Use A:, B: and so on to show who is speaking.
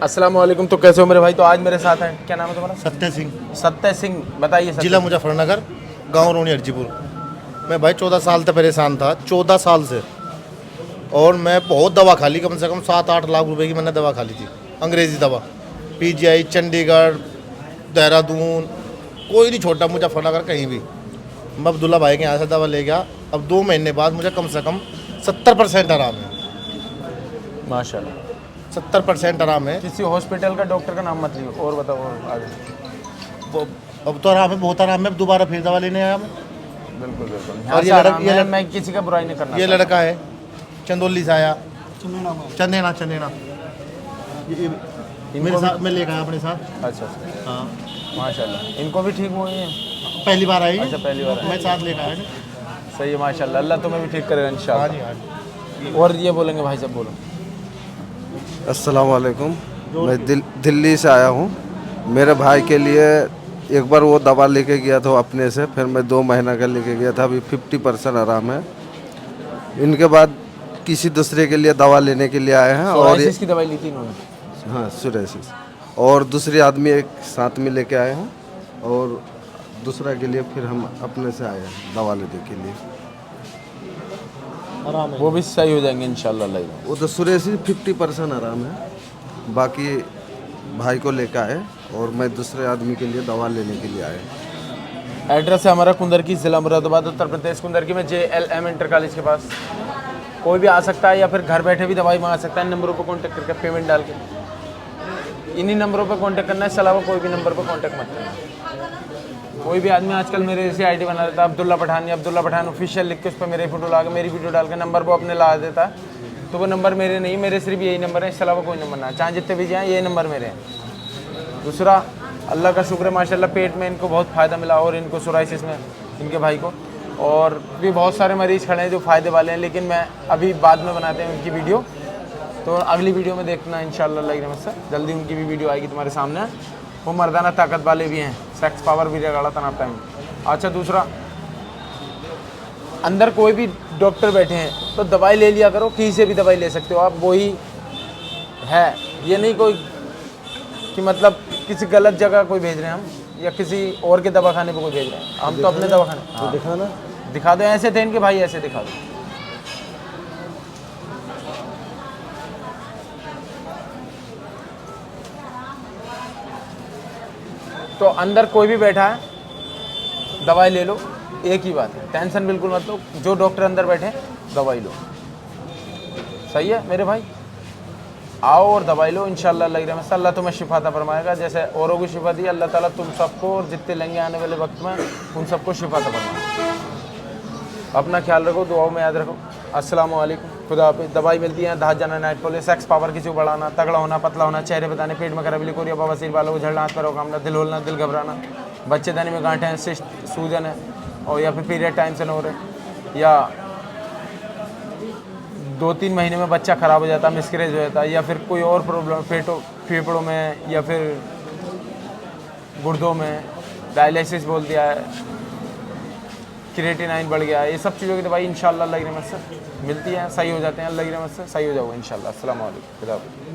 A: अस्सलाम वालेकुम। तो कैसे हो मेरे भाई? तो आज मेरे साथ हैं, क्या नाम है तुम्हारा?
B: सत्य सिंह,
A: सत्य सिंह, बताइए सत्य
B: जिला
A: सिंह।
B: मुजफ्फरनगर, गांव रोनी अर्जीपुर। मैं भाई 14 साल से परेशान था, 14 साल से। और मैं बहुत दवा खा ली, कम से कम 7-8 लाख रुपए की मैंने दवा खा ली थी, अंग्रेज़ी दवा। पीजीआई, चंडीगढ़, देहरादून, कोई नहीं छोटा, मुजफ्फरनगर कहीं भी। मैं अब्दुल्ला भाई के यहाँ से दवा ले गया। अब 2 महीने बाद मुझे कम से कम 70% आराम है।
A: माशाल्लाह।
B: 70% आराम है।
A: किसी हॉस्पिटल का डॉक्टर का नाम मत लियो और बताओ और आगे।
B: अब तो आराम है, बहुत आराम है। अब दोबारा फिर दवा लेने आया मैं।
A: बिल्कुल बिल्कुल।
B: और ये लड़का,
A: मैं किसी का बुराई नहीं करना
B: ये
A: चाहता।
B: लड़का है चंदौली से आया, चंदेना चंदेना। मेरे साथ मैं लेकर आया अपने साथ।
A: अच्छा अच्छा,
B: हाँ,
A: माशाल्लाह। इनको भी ठीक हुए हैं?
B: पहली बार आई।
A: अच्छा, पहली बार आई।
B: मैं साथ लेकर आया।
A: सही है, माशाल्लाह। अल्लाह तुम्हें भी ठीक करेगा
B: हाँ
A: इंशाल्लाह।
B: जी, हाँ जी।
A: और ये बोलेंगे भाई साहब, बोलो।
C: अस्सलाम वालेकुम। मैं दिल्ली से आया हूँ। मेरे भाई के लिए एक बार वो दवा लेके गया था अपने से, फिर मैं 2 महीना का लेके गया था। अभी 50% आराम है। इनके बाद किसी दूसरे के लिए दवा लेने के लिए आए हैं। और
A: सोराइसिस की दवाई ली थी इन्होंने?
C: हाँ, सोराइसिस। और दूसरे आदमी एक साथ में लेके आए हैं, और दूसरा के लिए फिर हम अपने से आए हैं दवा लेने के लिए।
B: आराम है।
A: वो भी सही हो जाएंगे इंशाल्लाह। अल्लाह।
C: वो तो सोराइसिस 50% आराम है। बाकी भाई को लेकर आए, और मैं दूसरे आदमी के लिए दवा लेने के लिए आए।
A: एड्रेस है हमारा कुंदर की, ज़िला मुरादाबाद, उत्तर प्रदेश। कुंदर की में JLM इंटर कॉलेज के पास। कोई भी आ सकता है, या फिर घर बैठे भी दवाई मंगा सकता है। नंबरों पर कांटेक्ट करके पेमेंट डाल के, इन्हीं नंबरों पर कांटेक्ट करना है। इसके अलावा कोई भी नंबर पर कांटेक्ट मत करना। कोई भी आदमी आजकल मेरे जैसे ID बना देता है, अब्दुल्ला पठान या अब्दुल्ला पठान ऑफिशियल लिख के उस पर मेरी फ़ोटो ला के, मेरी वीडियो डाल के नंबर वो अपने ला देता है। तो वो नंबर मेरे नहीं, मेरे सिर्फ यही नंबर है। इसके अलावा कोई नंबर ना है। चाहे जितने भी जाएँ, ये नंबर मेरे हैं। दूसरा, अल्लाह का शुक्र है माशाल्लाह, पेट में इनको बहुत फ़ायदा मिला, और इनको सोराइसिस में इनके भाई को। और भी बहुत सारे मरीज़ खड़े हैं जो फ़ायदे वाले हैं, लेकिन मैं अभी बाद में बनाते हैं उनकी वीडियो। तो अगली वीडियो में देखना इंशाल्लाह अल्लाह की रहमत से। जल्दी उनकी भी वीडियो आएगी तुम्हारे सामने। वो मर्दाना ताकत वाले भी हैं, सेक्स पावर भी रगाड़ा तनाव टाइम। अच्छा, दूसरा, अंदर कोई भी डॉक्टर बैठे हैं तो दवाई ले लिया करो, कहीं से भी दवाई ले सकते हो आप, वही है। ये नहीं कोई कि मतलब किसी गलत जगह कोई भेज रहे हैं हम, या किसी और के दवाखाने पे कोई भेज रहे हैं। हम तो अपने दवाखाने। हाँ,
B: दिखाना,
A: दिखा दो। ऐसे थे इनके भाई, ऐसे दिखा दो। तो अंदर कोई भी बैठा है, दवाई ले लो, एक ही बात है। टेंशन बिल्कुल मत लो। जो डॉक्टर अंदर बैठे हैं, दवाई लो। सही है मेरे भाई? आओ और दवाई लो इंशाल्लाह। अल्लाह की रहमत से अल्लाह तुम्हें शिफा अता फरमाएगा। जैसे औरों को शिफा दी, अल्लाह ताला तुम सबको और जितने लेंगे आने वाले वक्त में, उन सबको शिफा अता फरमाएगा। अपना ख्याल रखो, दुआओं में याद रखो। अस्सलाम वालेकुम, खुदा हाफिज़। दवाई मिलती है, दाद जाना, नाइट पोले, सेक्स पावर, किसी को बढ़ाना, तगड़ा होना, पतला होना, चेहरे बताने, पेट में खराबी, कोरिया, बवासीर, बालों को झड़ना, हाथ पैरों को कामना, दिल होना, दिल घबराना, बच्चेदानी में गांठें हैं, सिस्ट, सूजन है, और या फिर पीरियड टाइम से न हो रहे, या 2-3 महीने में बच्चा ख़राब हो जाता है, मिसकरेज हो जाता है, या फिर कोई और प्रॉब्लम फेफड़ों में, या फिर गुर्दों में, डायलिसिस बोल दिया है, क्रिएटिनाइन बढ़ गया है, ये सब चीज़ों की दवाई इंशाल्लाह अल्लाह की रहमत से मिलती है। सही हो जाते हैं, अल्लाह की रहमत से सही हो जाओगे इंशाल्लाह। अस्सलाम वालेकुम, खुदा हाफ़िज़।